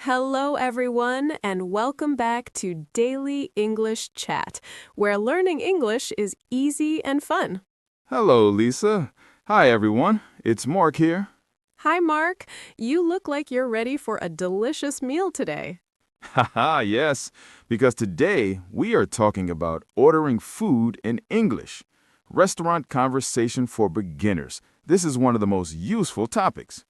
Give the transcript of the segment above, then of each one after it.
Hello, everyone, and welcome back to Daily English Chat, where learning English is easy and fun. Hello, Lisa. Hi, everyone. It's Mark here. Hi, Mark. You look like you're ready for a delicious meal today. Haha, yes, because today we are talking about ordering food in English. Restaurant conversation for beginners. This is one of the most useful topics.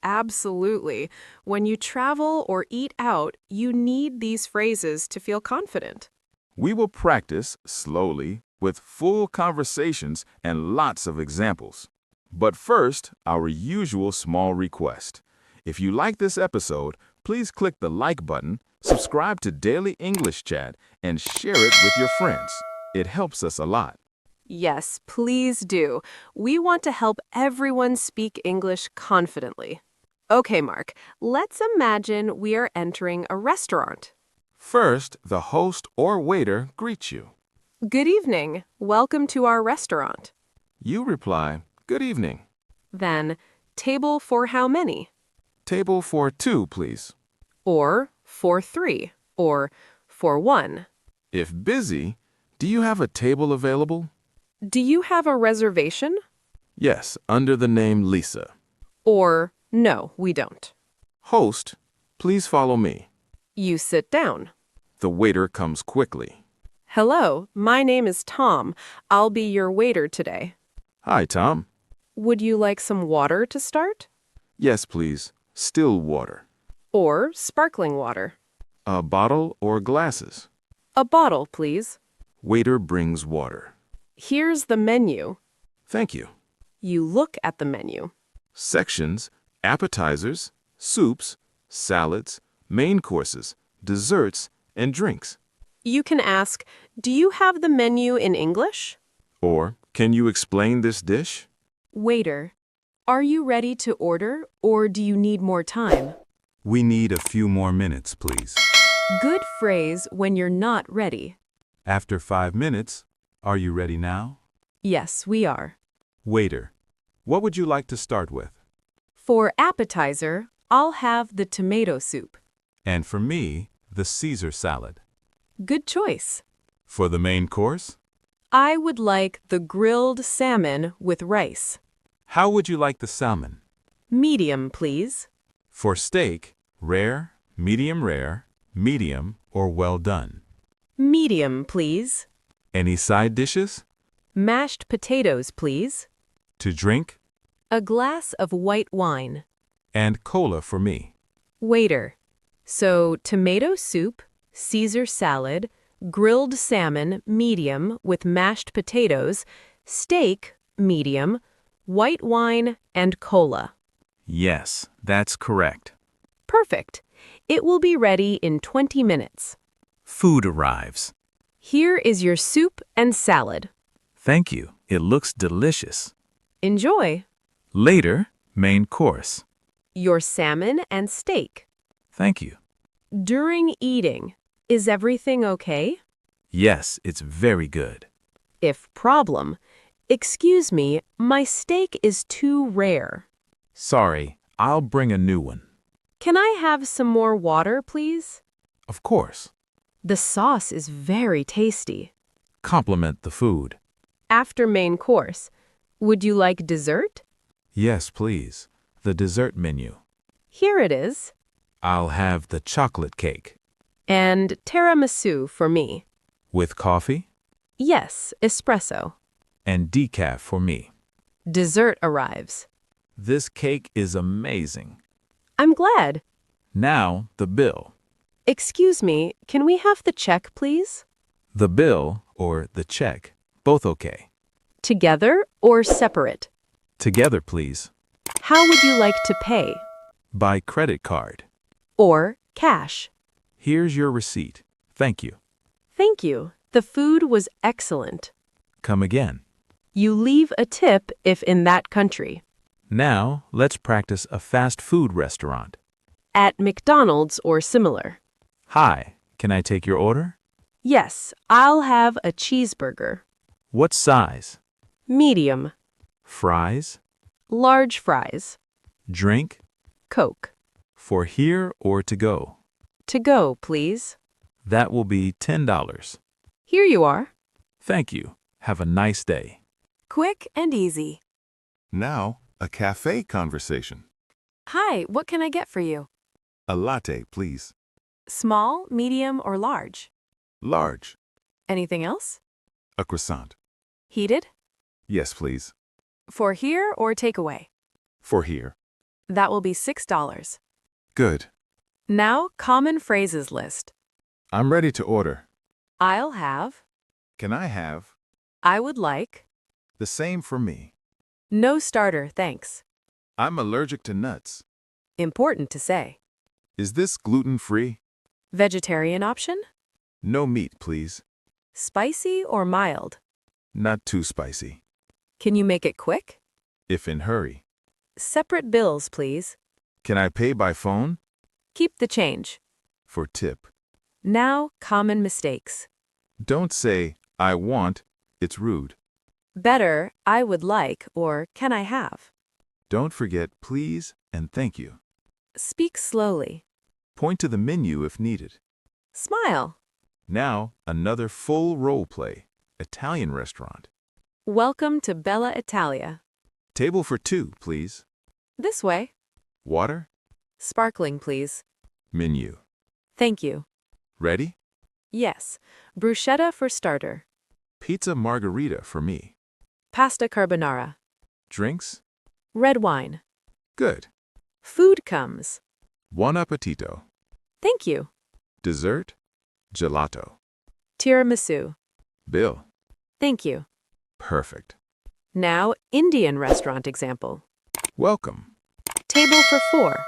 Absolutely. When you travel or eat out, you need these phrases to feel confident. We will practice slowly with full conversations and lots of examples. But first, our usual small request. If you like this episode, please click the like button, subscribe to Daily English Chat, and share it with your friends. It helps us a lot. Yes, please do. We want to help everyone speak English confidently. Okay, Mark, let's imagine we are entering a restaurant. First, the host or waiter greets you. Good evening. Welcome to our restaurant. You reply, "Good evening. Then, table for how many? Table for two, please." Or for three? Or for one? If busy, "Do you have a table available?" Do you have a reservation? Yes, under the name Lisa. Or no, we don't. Host, "Please follow me." You sit down. The waiter comes quickly. Hello, my name is Tom. I'll be your waiter today. "Hi, Tom." Would you like some water to start? "Yes, please. Still water." Or sparkling water? "A bottle or glasses?" A bottle, please. Waiter brings water. Here's the menu. "Thank you." You look at the menu. Sections, appetizers, soups, salads, main courses, desserts, and drinks. You can ask, do you have the menu in English? Or, "Can you explain this dish?" Waiter, are you ready to order or do you need more time? We need a few more minutes, please. Good phrase when you're not ready. After 5 minutes, are you ready now? Yes, we are. Waiter, what would you like to start with? For appetizer, I'll have the tomato soup. And for me, the Caesar salad. Good choice. For the main course, I would like the grilled salmon with rice. how would you like the salmon? Medium, please. For steak, rare, medium, or well done. Medium, please. Any side dishes? Mashed potatoes, please. To drink? A glass of white wine. And cola for me. Waiter, so tomato soup, Caesar salad, grilled salmon, medium, with mashed potatoes, steak, medium, white wine, and cola. Yes, that's correct. Perfect. It will be ready in 20 minutes. Food arrives. Here is your soup and salad. Thank you. It looks delicious. Enjoy. Later, main course. Your salmon and steak. Thank you. During eating, is everything okay? Yes, it's very good. If problem, excuse me, my steak is too rare. Sorry, I'll bring a new one. Can I have some more water, please? Of course. The sauce is very tasty. Compliment the food. After main course, would you like dessert? Yes, please. The dessert menu. Here it is. I'll have the chocolate cake. And tiramisu for me. With coffee? Yes, espresso. And decaf for me. Dessert arrives. This cake is amazing. I'm glad. Now, the bill. Excuse me, can we have the check, please? The bill, or the check, both okay. Together or separate? Together, please. How would you like to pay? By credit card. Or cash? Here's your receipt. Thank you. Thank you. The food was excellent. Come again. You leave a tip if in that country. Now, let's practice a fast food restaurant. At McDonald's or similar. Hi, can I take your order? Yes, I'll have a cheeseburger. What size? Medium. Fries? Large fries. Drink? Coke. For here or to go? To go, please. That will be $10. Here you are. Thank you. Have a nice day. Quick and easy. Now, a café conversation. Hi, what can I get for you? A latte, please. Small, medium, or large? Large. Anything else? A croissant. Heated? Yes, please. For here or takeaway? For here. That will be $6. Good. Now, common phrases list. I'm ready to order. I'll have. Can I have? I would like. The same for me. No starter, thanks. I'm allergic to nuts. Important to say. Is this gluten-free? Vegetarian option? No meat, please. Spicy or mild? Not too spicy. Can you make it quick? If in hurry. Separate bills, please. Can I pay by phone? Keep the change. For tip. Now, common mistakes. Don't say, I want. It's rude. Better, I would like, or can I have? Don't forget please and thank you. Speak slowly. Point to the menu if needed. Smile. Now, another full role play. Italian restaurant. Welcome to Bella Italia. Table for two, please. This way. Water? Sparkling, please. Menu. Thank you. Ready? Yes. Bruschetta for starter. Pizza margarita for me. Pasta carbonara. Drinks? Red wine. Good. Food comes. Buon appetito. Thank you. Dessert? Gelato. Tiramisu. Bill. Thank you. Perfect. Now, Indian restaurant example. Welcome. Table for 4.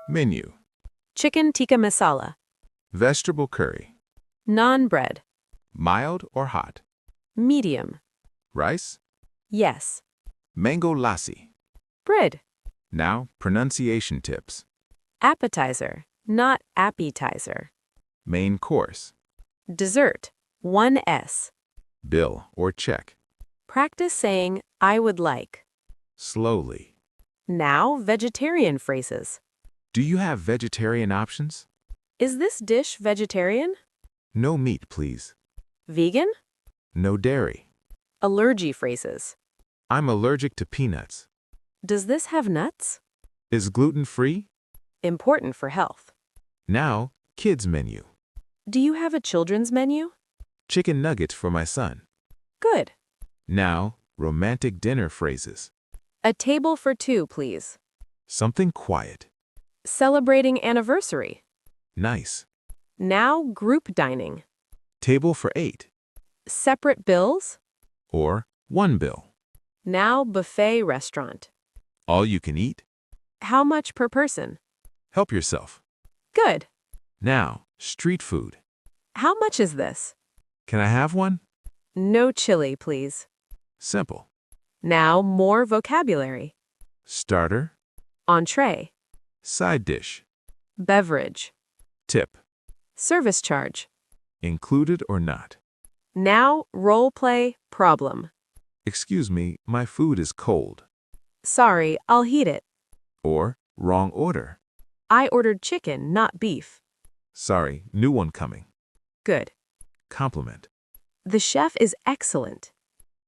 Menu. Chicken tikka masala. Vegetable curry. Naan bread. Mild or hot? Medium. Rice? Yes. Mango lassi. Bread. Now, pronunciation tips. Appetizer, not appetizer. Main course. Dessert. 1S. Bill or check. Practice saying, I would like. Slowly. Now, vegetarian phrases. Do you have vegetarian options? Is this dish vegetarian? No meat, please. Vegan? No dairy. Allergy phrases. I'm allergic to peanuts. Does this have nuts? Is gluten-free? Important for health. Now, kids menu. Do you have a children's menu? Chicken nuggets for my son. Good. Now, romantic dinner phrases. A table for 2, please. Something quiet. Celebrating anniversary. Nice. Now, group dining. Table for 8. Separate bills. Or 1 bill. Now, buffet restaurant. All you can eat? How much per person? Help yourself. Good. Now, street food. How much is this? Can I have one? No chili, please. Simple. Now, more vocabulary. Starter. Entree. Side dish. Beverage. Tip. Service charge. Included or not? Now, role play problem. Excuse me, my food is cold. Sorry, I'll heat it. Or wrong order. I ordered chicken, not beef. Sorry, new one coming. Good. Compliment. The chef is excellent.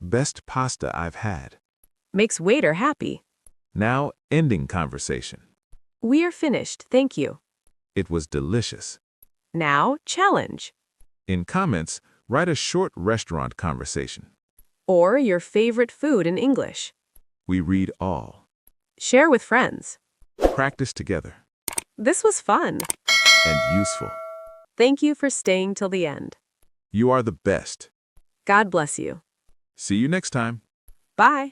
Best pasta I've had. Makes waiter happy. Now, ending conversation. We are finished, thank you. It was delicious. Now, challenge. In comments, write a short restaurant conversation. Or your favorite food in English. We read all. Share with friends. Practice together. This was fun. And useful. Thank you for staying till the end. You are the best. God bless you. See you next time. Bye.